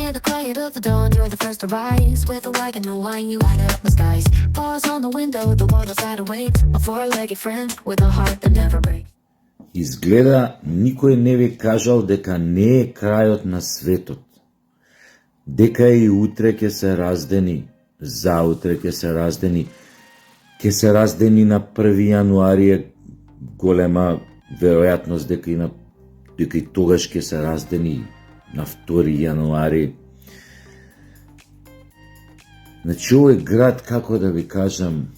In the quiet of the dawn, you're the first to rise. With a wagon, no wine, you light up the skies. Bars on the window, the world outside awaits. A four-legged friend with a heart that never breaks. Изгледа никој не ви кажал дека не е крајот на светот. Дека и утре ќе се раздени, заутре ќе се раздени, ќе се раздени на 1 јануари е голема веројатност дека и тогаш ќе се раздени на 2 јануари. Значи, овој град, како да ви кажам,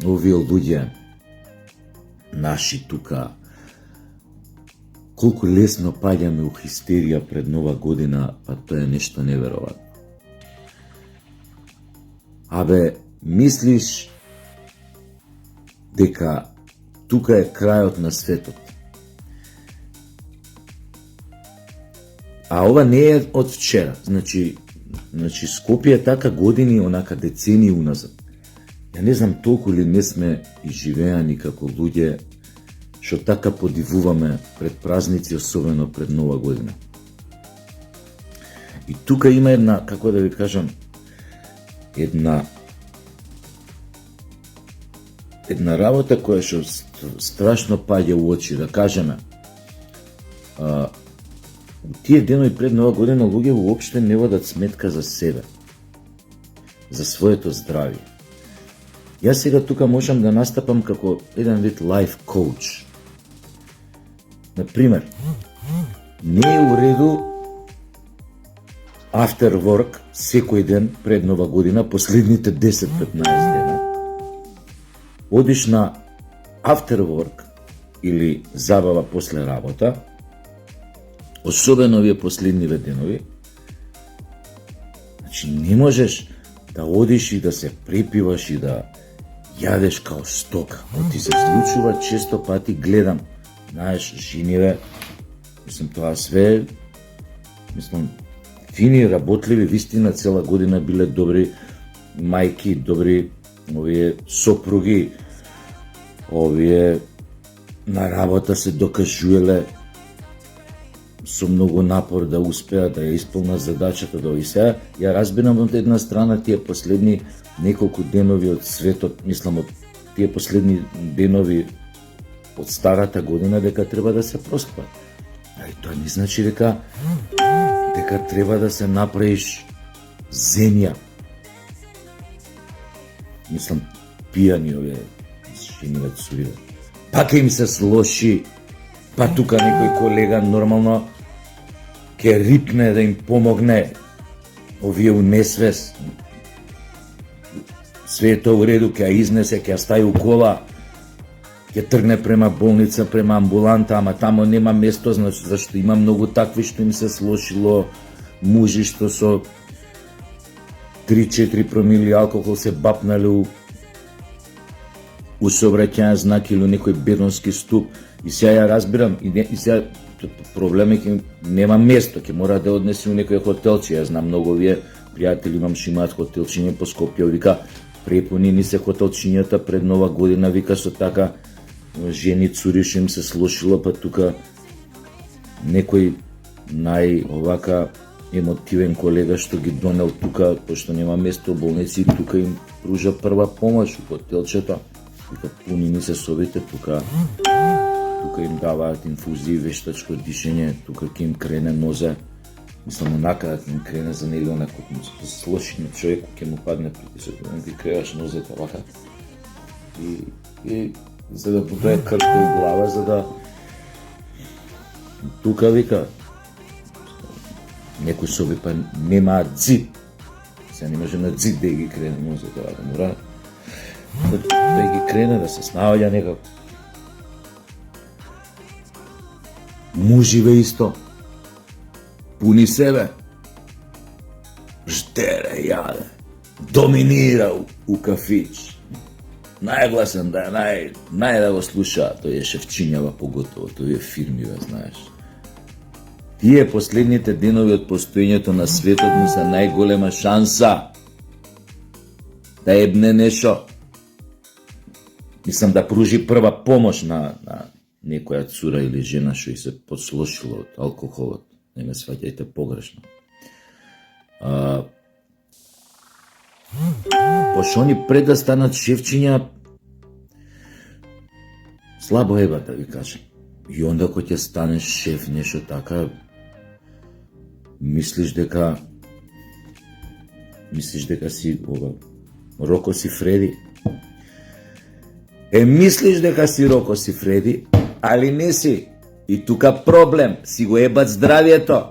овие луѓе, наши тука, колку лесно паѓаме у хистерија пред Нова година, па тоа е нешто неверојатно. Абе, мислиш дека тука е крајот на светот. А ова не е од вчера. Значи Скопје е така години, онака децении уназад. Ја не знам толку ли не сме изживеани како луѓе што така подивуваме пред празници, особено пред Нова година. И тука има една, како да ви кажам, една работа која што страшно паѓа у очи, да кажеме. Тие денови пред Нова година луѓе уопште не водат сметка за себе, за своето здравје. Јас сега тука можам да настапам како еден вид лайф коуч. Например, не е уреду after work секој ден пред Нова година, последните 10-15 дена, одиш на after work или забава после работа, особено овие последниве денови. Значи, не можеш да одиш и да се препиваш и да јадеш као стока. Ти се случува често пати, гледам, знаеш, жениве, тоа све, фини, работливи, вистина, цела година биле добри мајки, добри овие сопруги, овие на работа се докажуеле со многу напор да успеат да ја исполнат задачата да сега. Ја разбирам од една страна тие последни неколку денови од светот, мислам од тие последни денови од старата година дека треба да се проспат. Али тоа не значи дека треба да се направиш земја. Мислам, пијани овие жениве цуриве. Пак им се слоши, па тука некој колега нормално ќе рипне да им помогне, овие у несвес. Све е тоа у реду, ќе ја изнесе, ќе ја стави у кола, ќе тргне према болница, према амбуланта, ама тамо нема место, значи, зашто има многу такви што им се слошило, мужи што со 3-4 промили алкохол се бапнале у сообраќајен знак или некој бедонски ступ. И сега ја разбирам, и сега проблем е нема место, ќе мора да однесе у некој хотелче. Ја знам многу овие пријатели имам што имаат хотелчиња по Скопје, вика препуни ни се хотелчињата пред Нова година, вика со така жени цури што им се слошило, па тука некој овака емотивен колега што ги донел тука, пошто нема место во болници, тука им пружа прва помош у хотелчето. Вика пуни ни се собите, тука им даваат инфузии, вештачко дишење, тука ќе им крене нозе. Мислам, онака да им крене за нели онако се слоши на човеку, ќе му падне притисок, да ти креваш нозете вака. И за да будае крвта у глава, за да тука вика некои соби па немаат зид. Сега не може на зид да ги крене нозете вака, мора да ги крене, да се снаоѓа некако. Муживе исто, пуни себе, ждере, јаде, доминира у кафич, најгласен да е, нај да го слуша, тој е Шевчињава поготово, тој е фирмиве, знаеш. Тие последните денови од постоењето на светот му се најголема шанса да ебне нешто. Мислам да пружи прва помош на некоја цура или жена што и се подслошила од алкохолот. Не ме сваќајте погрешно. Пошто они пред да станат шефчиња, слабо еба да ви кажем. И онда кој ќе станеш шеф, нешто така, мислиш дека си Роко Сифреди. Мислиш дека си Роко Сифреди, али не си. И тука проблем, си го ебат здравието.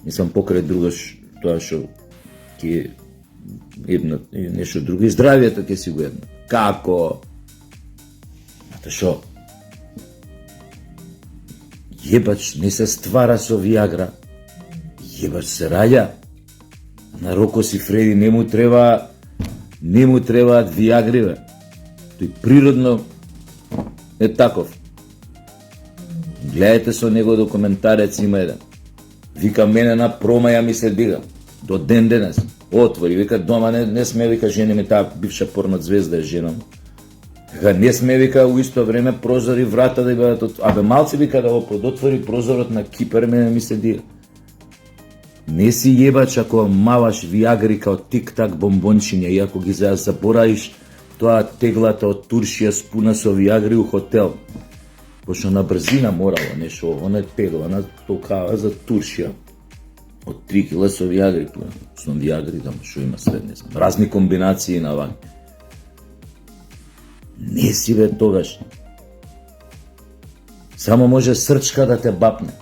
Мислам покрај другаш тоа што ќе ебнат нешто друго и здравието ќе си го ебнат. Како? Ато шо? Јебач не се ствара со Виагра. Јебач се раѓа. На Роко Сифреди не му требаат Виагри, бе. Тој природно е таков. Гледајте со него документарец, има еден. Вика, мене на промаја ми се дига. До ден денес. Отвори, вика, дома не сме, вика, жени ми таа бивша порно звезда е жена. Вика, не сме, вика, у исто време прозори врата да бидат абе малци, вика, да го подотвори прозорот на Кипар, мене ми се дига. Не си јебач ако маваш Виагри као тик-так бомбончиња и ако ги забораиш тоа теглата од Туршија спуна со Виагри у хотел. Пошто на брзина морало нешто, она е тегла, она толкава за Туршија. Од 3 кила со Виагри пуна. Со Виагри там шо има след, не знам. Разни комбинации на вака. Не си бе тогаш. Само може срчка да те бапне.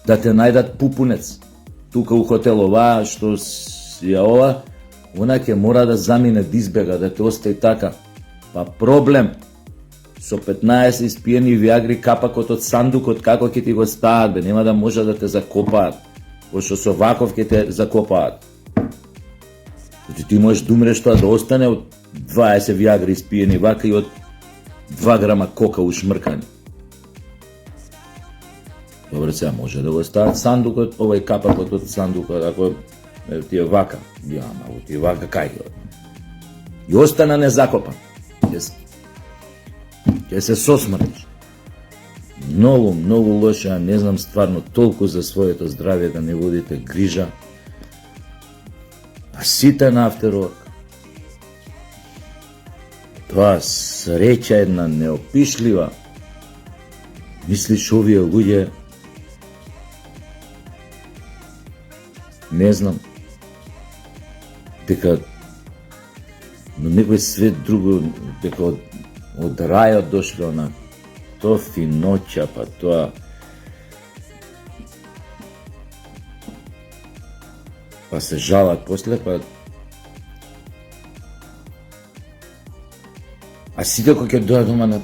Да те најдат пупунец. Тука у хотел оваа што ја ова, она ќе мора да замине да избега, да те остаи така. Па проблем. Со 15 испиени Виагри капакот од сандукот како ќе ти го стават, бе, нема да може да те закопаат. Пошто со ваков ќе те закопаат. Ти можеш да умреш тоа да остане од 20 Виагри испиени вака и од 2 грама кока ушмркани. Добре, сега може да го стават сандукот, овој капакот од сандукот, ако ти е вака. Ама, ти е вака кај го. И остана незакопан. Ќе се сосмртиш. Многу, многу лоше, не знам стварно толку за своето здравје да не водите грижа. А сите на afterwork. Тоа среќа една неопишлива. Мислиш овие луѓе, не знам, дека но некој свет друго, дека од рајот дошло на тоа финоќа, па тоа па се жалат после, па а сите кои ќе дојдат дома на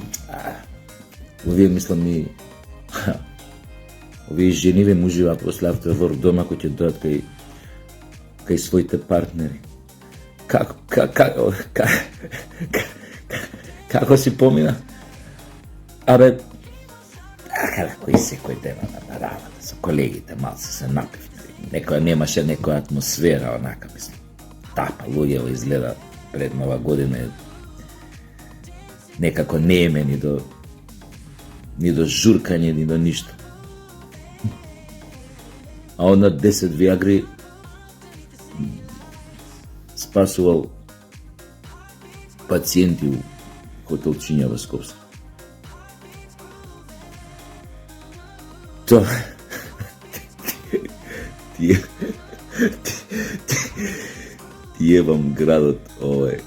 овие мислам ми овие жениве мужива после afterwork дома кои ќе дојдат кај своите партнери. Како си помина? Абе, кој секој ден на работа со колегите, малце се напивни. Некоја немаше некоја атмосфера, онака, мислам. Тапа, луѓево изгледа пред нова година некако не еме ни до журкање, ни до ништо. А он на 10 Виагри спасувал пациенти у хотелчиња во Скопске. Тоа ти ебам градот овој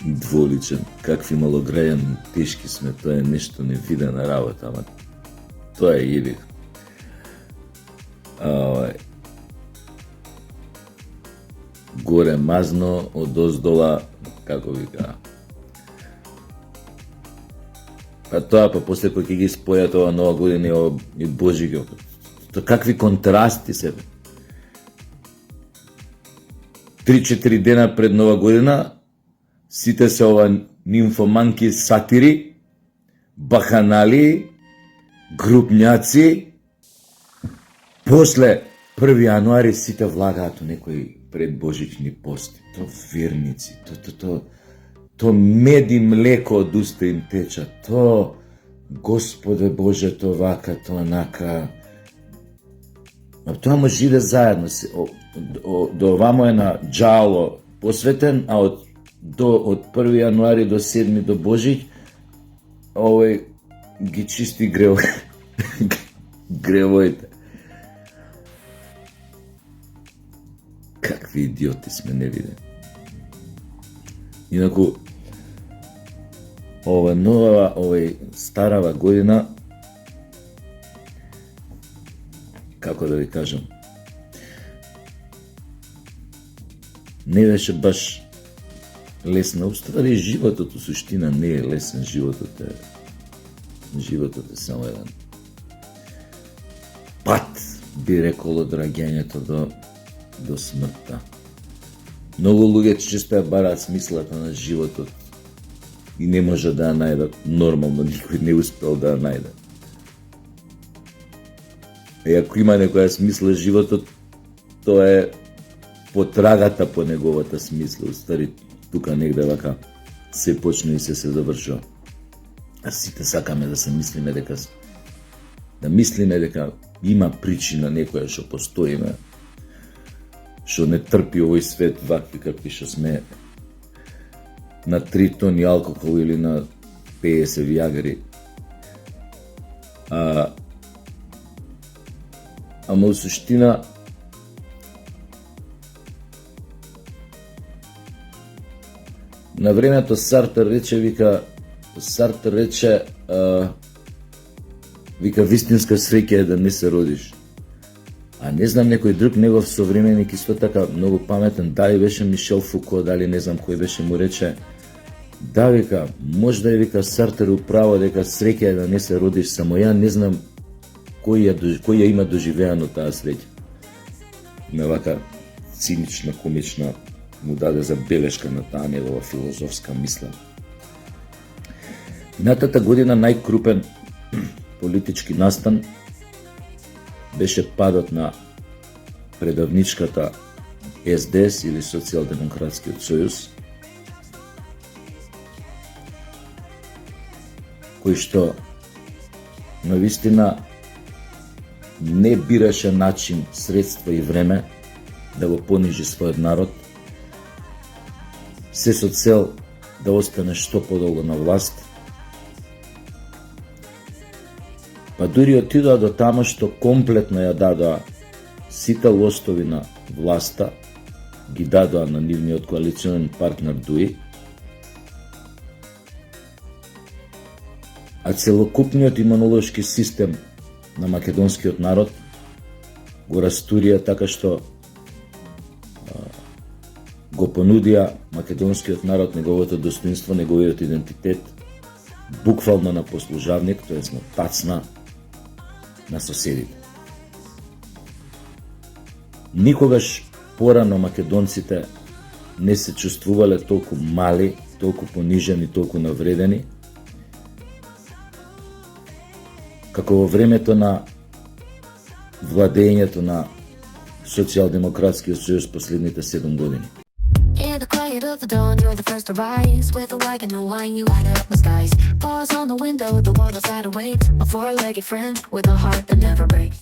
дволичен, какви малограѓани тешки сме, тоа е нешто невидена работа, ама тоа е јебик. Горе мазно, од оздола, како вика. Па тоа, па после кој ќе ги спојат ова нова година и Божиќ, тоа какви контрасти се. 3-4 дена пред нова година, сите се ова нимфоманки сатири, баханали, групњаци. После 1 јануари сите влагаат у некои предбожични пости. То верници, то мед и млеко од уста им теча. То, Господе Боже, то вака, то онака. А тоа може иде заедно. До овамо е на джало посветен, а од 1 јануари до 7 до Божиќ, овој ги чисти гревоите. Какви идиоти сме, не виде. Инаку, овој старава година, како да ви кажам, не беше баш лесна. Уствари животот, у суштина, не е лесен. Животот е само еден пат, би рекол, од раѓањето до смртта. Многу луѓе често ја бараат смислата на животот и не може да ја најдат. Нормално, никој не успел да ја најде. И ако има некоја смисла животот, тоа е потрагата по неговата смисла. Уствари, тука негде вака се почне и се завршува. А сите сакаме да се мислиме дека има причина некоја што постоиме, што не трпи овој свет вакви какви што сме, на 3 тони алкохол или на 50 виагри. Ама у суштина на времето Сартер рече, вика вистинска среќа е да не се родиш. А не знам, некој друг негов современик исто така многу паметен, дали беше Мишел Фуко, дали не знам кој беше, му рече, да, вика, можда е, вика, Сартер управо дека среќа е да не се родиш, само ја не знам кој ја има доживеано таа среќа. Не вака цинична, комична му даде забелешка на таа негова филозофска мисла. Минатата година најкрупен политички настан беше падот на предавничката СДС или Социјалдемократскиот сојуз, кој што навистина не бираше начин, средства и време да го понижи својот народ, се со цел да остане што подолго на власт, па дури отидоа до тамо што комплетно ја дадоа сите лостови на власта, ги дадоа на нивниот коалиционен партнер ДУИ, а целокупниот имунолошки систем на македонскиот народ го растурија така што го понудија македонскиот народ неговото достоинство, неговиот идентитет, буквално на послужавник, тоест на тацна на соседите. Никогаш порано македонците не се чувствувале толку мали, толку понижени, толку навредени, како во времето на владењето на Социјалдемократскиот сојуз последните 7 години. In the quiet of the dawn, you're the first to rise. With a wagon, no wine, you light up the skies. Bars on the window, the world outside awaits. A four-legged friend with a heart that never breaks.